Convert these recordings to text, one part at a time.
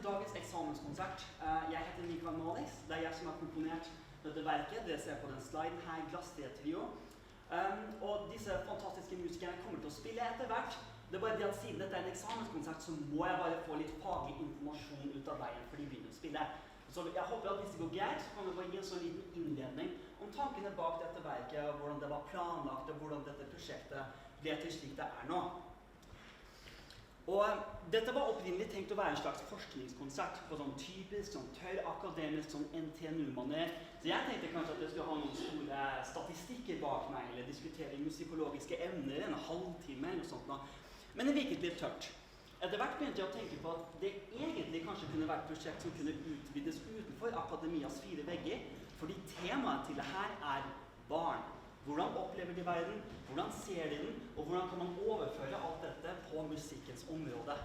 til dagens eksamenskonsert. Jeg heter Mikael Malix. Det er jeg som har komponert dette verket. Dere ser på den sliden her, Glasstreet-trio. Og disse fantastiske musikerne kommer til å spille etter hvert. Det er bare det at siden dette er en eksamenskonsert, så må jeg bare få litt faglig informasjon ut av veien, for de begynner å spille. Så jeg håper at hvis det går greit, så kan jeg bare gi en sånn liten innledning om tankene bak dette verket, hvordan det var planlagt, og hvordan dette prosjektet ble til slik det er nå. Og dette var opprinnelig tenkt å være en slags forskningskonsert på sånn typisk, sånn tørr, akademisk, sånn NTNU-maner. Så jeg tenkte kanskje at jeg skulle ha noen store statistikker bak meg, eller diskutere musikologiske emner, en halvtime eller noe sånt nå. Men det virket litt tørt. Etter hvert begynte jeg å tenke på at det egentlig kanskje kunne være et prosjekt som kunne utvides utenfor akademias 4 vegger, fordi temaet til det her er barn. Hvordan opplever de verden, hvordan ser de den, og hvordan kan man overføre alt dette på musikkens område.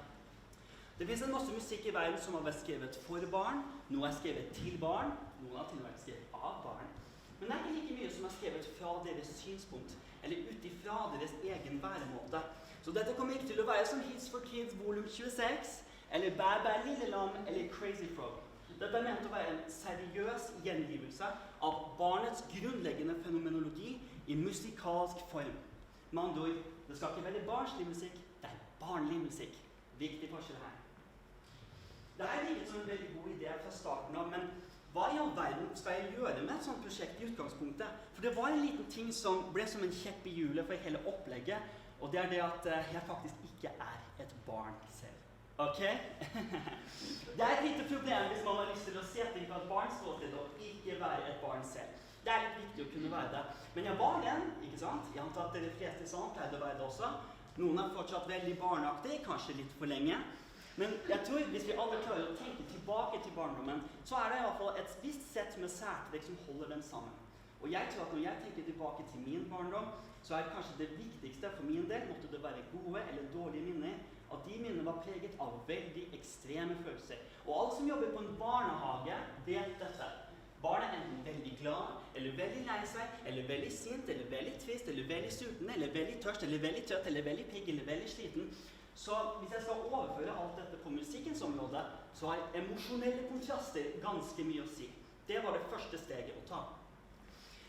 Det finnes en masse musikk i verden som har vært skrevet for barn, noe er skrevet til barn, noen har til og med vært skrevet av barn. Men det er ikke like mye som er skrevet fra deres synspunkt, eller utifra deres egen væremåte. Så dette kommer ikke til å være som Hits for Kids volum 26, eller Bæ Bæ Lille Lam, eller Crazy Frog. Dette er ment å være en seriøs gjengivelse av barnets grunnleggende fenomenologi i musikalsk form. Med andre ord, det skal ikke være barnslig musikk, det er barnlig musikk. Viktig forskjell her. Det her virket som en veldig god idé fra starten av, men hva i all verden skal jeg gjøre med et sånt prosjekt i utgangspunktet? For det var en liten ting som ble som en kjepp i hjulet for hele opplegget, og det er det at jeg faktisk ikke er et barn selv. Ok? Det er et lite problem hvis man har lyst til å se ting fra et barns ståsted og ikke være et barn selv. Det er litt viktig å kunne være det. Men jeg var en, ikke sant? Jeg antar at dere fleste sånn pleide å være det også. Noen er fortsatt veldig barnaktig, kanskje litt for lenge. Men jeg tror hvis vi alle klarer å tenke tilbake til barndommen, så er det i hvert fall et visst sett med særtrekk som holder den sammen. Og jeg tror at når jeg tenker tilbake til min barndom, så er kanskje det viktigste for min del, måtte det være gode eller dårlige minner, at de minnene var preget av veldig ekstreme følelser. Og alle som jobber på en barnehage vet dette. Barn er enten veldig glad, eller veldig lei seg, eller veldig sint, eller veldig trist, eller veldig sulten, eller veldig tørst, eller veldig trøtt, eller veldig pigg, eller veldig sliten. Så hvis jeg skal overføre alt dette på musikkens område, så har emosjonelle kontraster ganske mye å si. Det var det første steget å ta.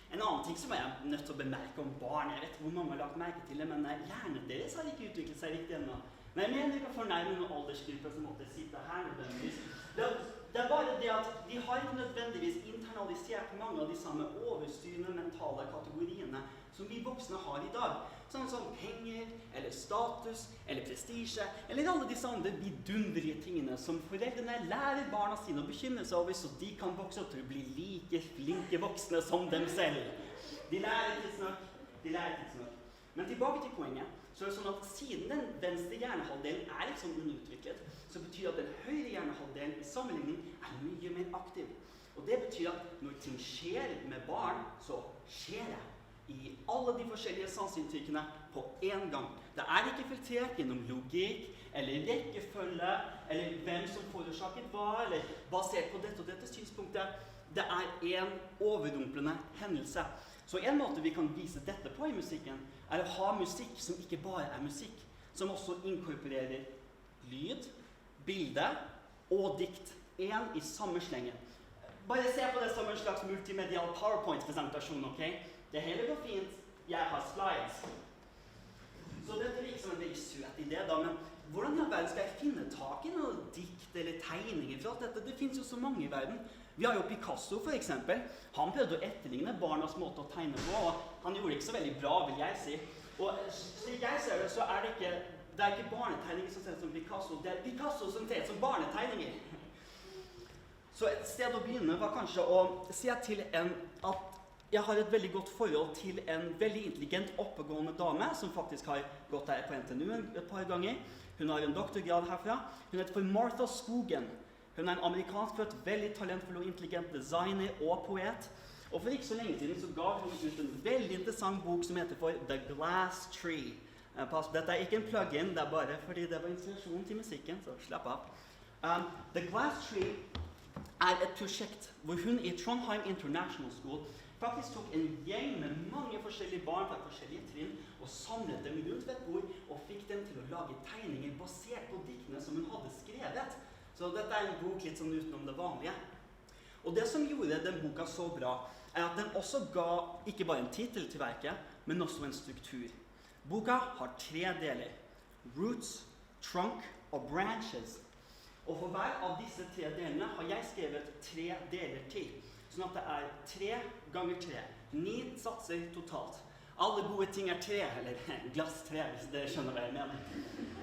En annen ting som jeg er nødt til å bemerke om barn, jeg vet hvor mange har lagt merke til det, men hjernen deres har ikke utviklet seg riktig ennå. Men jeg mener ikke å fornærme noen aldersgrupper som måtte sitte her nødvendigvis. Det er bare det at de har ikke nødvendigvis internalisert mange av de samme overstyrende mentale kategoriene som vi voksne har i dag. Sånn som penger, eller status, eller prestisje, eller alle disse andre vidunderlige tingene som foreldrene lærer barna sine å bekymre seg over, så de kan vokse opp til å bli like flinke voksne som dem selv. De lærer tidsnok. Men tilbake til poenget, så er det sånn at siden den venstre hjernehalvdelen er litt sånn underutviklet, så betyr det at den høyre hjernehalvdelen i sammenligning er mye mer aktiv. Og det betyr at når ting skjer med barn, så skjer det i alle de forskjellige sanseinntrykkene på en gang. Det er ikke filtrert gjennom logikk, eller rekkefølge, eller hvem som forårsaket hva, eller basert på dette og dette synspunktet. Det er en overrumplende hendelse. Så en måte vi kan vise dette på i musikken, er å ha musikk som ikke bare er musikk, som også inkorporerer lyd, bilde og dikt. En i samme slengen. Bare se på det som en slags multimedial PowerPoint-presentasjon, ok? Det hele går fint. Jeg har slides. Så dette virker som en veldig søt idé da, men hvordan i all verden skal jeg finne tak i noe dikt eller tegninger for alt dette? Det finnes jo så mange i verden. Vi har jo Picasso for eksempel. Han prøvde å etterligne barnas måte å tegne på, og han gjorde det ikke så veldig bra, vil jeg si. Og slik jeg ser det, så er det ikke barnetegninger som ser ut som Picasso, det er Picasso som ser ut som barnetegninger. Så et sted å begynne var kanskje å se til at jeg har et veldig godt forhold til en veldig intelligent, oppegående dame som faktisk har gått her på NTNU et par ganger. Hun har en doktorgrad herfra. Hun heter for Martha Skogen. Hun er en amerikanskfødt, veldig talentfull og intelligent designer og poet. Og for ikke så lenge siden så ga hun ut en veldig interessant bok som heter for The Glass Tree. Dette er ikke en plug-in, det er bare fordi det var inspirasjon til musikken, så slapp av. The Glass Tree er et prosjekt hvor hun i Trondheim International School faktisk tok en gjeng med mange forskjellige barn fra forskjellige trinn og samlet dem rundt ved et bord og fikk dem til å lage tegninger basert på diktene som hun hadde skrevet. Så dette en bok litt sånn utenom det vanlige. Og det som gjorde den boka så bra, at den også ga ikke bare en titel til verket, men også en struktur. Boka har 3 deler. Roots, Trunk og Branches. Og for hver av disse 3 delene har jeg skrevet 3 deler til. Sånn at det er 3 ganger 3. 9 satser totalt. Alle gode ting er 3, eller glass 3, hvis dere skjønner hva jeg mener.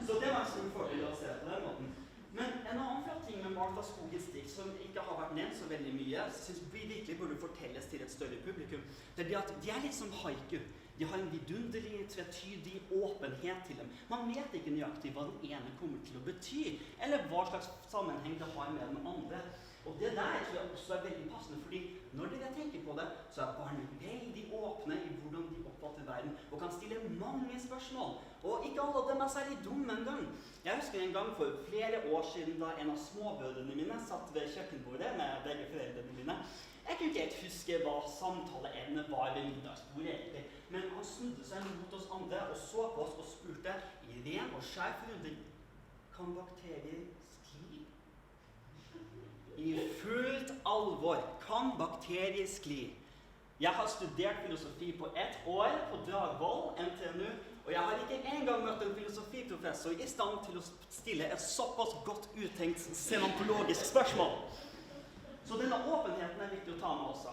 Så det var en stor fordel å se på den måten. Men en annen ting med Martha Skogens dikt som ikke har vært nevnt så veldig mye, synes vi virkelig burde fortelles til et større publikum, det er det at de er litt som haiku. De har en vidunderlig, tvetydig åpenhet til dem. Man vet ikke nøyaktig hva den ene kommer til å bety, eller hva slags sammenheng det har med den andre. Og det der tror jeg også er veldig passende, fordi når dere tenker på det, så er barn veldig åpne i hvordan de oppfatter verden, og kan stille mange spørsmål. Og ikke alle av dem er særlig dumme en gang. Jeg husker en gang for flere år siden da en av småbrødrene mine satt ved kjøkkenbordet med begge foreldrene mine. Jeg kunne ikke helt huske hva samtaleemnet var ved middagsbordet egentlig, men han snudde seg mot oss andre og så på oss og spurte i ren og skjær forundring: kan bakterier skli? I fullt alvor, kan bakterier skli? Jeg har studert filosofi på 1 år på Dragvoll, NTNU, og jeg har ikke engang møtt en filosofiprofessor i stand til å stille et såpass godt uttenkt semantologisk spørsmål. Så denne åpenheten er viktig å ta med også.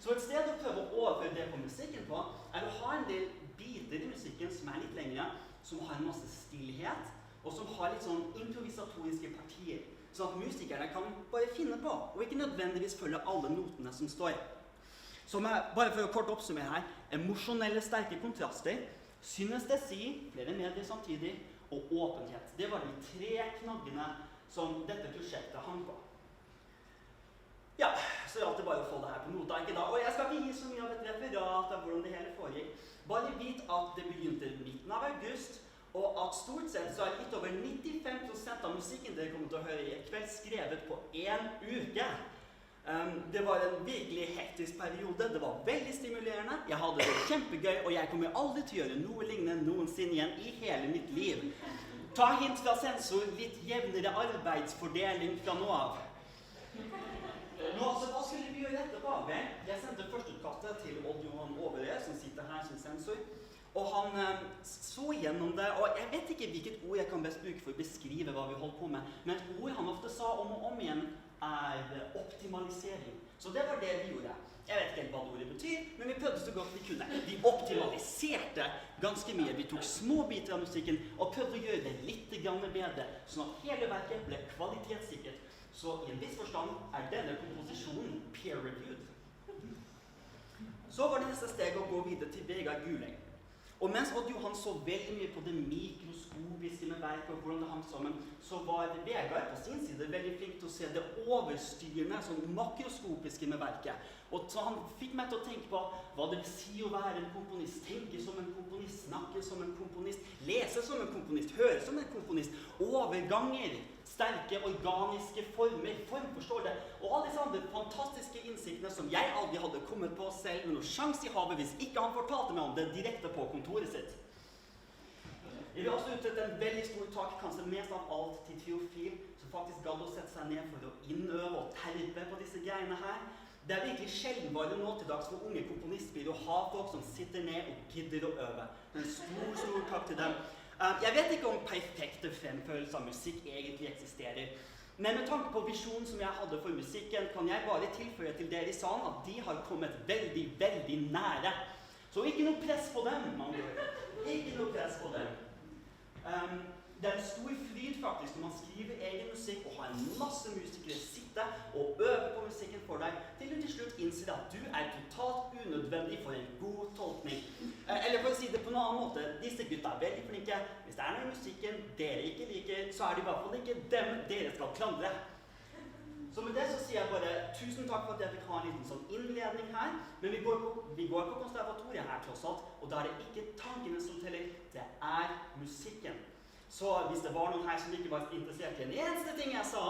Så et sted å prøve å overføre det på musikken på, er å ha en del biter i musikken som er litt lengre, som har en masse stillhet, og som har litt sånn improvisatoriske partier. Sånn at musikerne kan bare finne på, og ikke nødvendigvis følge alle notene som står. Så bare for å kort oppsummere her, emosjonelle sterke kontraster, synestesi, flere medier samtidig, og åpenhet. Det var de 3 knaggene som dette prosjektet hang på. Ja, så gjaldt det bare å få det her på nota, ikke da? Og jeg skal ikke gi så mye av et referat av hvordan det hele foregikk. Bare vit at det begynte midten av august, og at stort sett så er litt over 95% av musikken dere kommer til å høre i kveld skrevet på 1 uke. Det var en virkelig hektisk periode, det var veldig stimulerende, jeg hadde det kjempegøy, og jeg kommer aldri til å gjøre noe lignende noensinne igjen i hele mitt liv. Ta hint fra sensor, litt jevnere arbeidsfordeling fra nå av. Nå, altså, hva skulle vi gjøre etterpå? Vel, jeg sendte førsteutkastet til Odd Johan Overø, som sitter her som sensor. Og han så gjennom det, og jeg vet ikke hvilket ord jeg kan best bruke for å beskrive hva vi holdt på med, men et ord han ofte sa om og om igjen er optimalisering. Så det var det vi gjorde. Jeg vet ikke helt hva det ordet betyr, men vi prøvde så godt vi kunne. Vi optimaliserte ganske mye. Vi tok små biter av musikken og prøvde å gjøre det litt bedre, sånn at hele verket ble kvalitetssikret. Så i en viss forstand er denne komposisjonen peer-reviewed. Så var det neste steg å gå videre til Vegard Guleng. Og mens Odd Johan så veldig mye på det mikroskopiske med verket og hvordan det hang sammen, så var Vegard på sin side veldig flink til å se det overstyrende, sånn makroskopiske med verket. Og så han fikk meg til å tenke på hva det vil si å være en komponist, tenke som en komponist, snakke som en komponist, lese som en komponist, høre som en komponist, overganger, sterke organiske former, formforståelse, og alle disse andre fantastiske innsiktene som jeg aldri hadde kommet på selv med noen sjans i havet hvis ikke han fortalte meg om det direkte på kontoret sitt. Jeg vil også utrette en veldig stor takk, kanskje mest av alt til Theofil, som faktisk gadd å sette seg ned for å innøve og terpe på disse greiene her. Det er virkelig sjelden bare nå til dags for unge komponistbyer å ha folk som sitter ned og gidder å øve. En stor takk til dem. Jeg vet ikke om perfekte fremførelse av musikk egentlig eksisterer, men med tanke på visjonen som jeg hadde for musikken, kan jeg bare tilføye til dere i salen at de har kommet veldig, veldig nære. Så ikke noe press på dem, man gjør. Ikke noe press på dem. Det er en stor fryd faktisk når man skriver egen musikk og har en masse musikere sitte og øve på musikken for deg, til du til slutt innser at du er totalt unødvendig for en god tolkning. Eller for å si det på en annen måte, disse gutta er veldig flinke. Hvis det er noe i musikken dere ikke liker, så er det i hvert fall ikke dem dere skal klandre. Så med det så sier jeg bare tusen takk for at jeg fikk ha en liten sånn innledning her, men vi går på konservatoriet her tross alt, og da er det ikke tankene som teller, det er musikken. Så hvis det var noen her som ikke var interessert i en eneste ting jeg sa,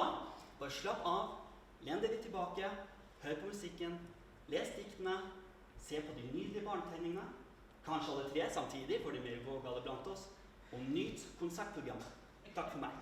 bare slapp av, len dere tilbake, hør på musikken, les diktene, se på de nydelige barnetegningene, kanskje alle 3 samtidig for de mer vågale blant oss, og nyt konsertprogrammet. Takk for meg.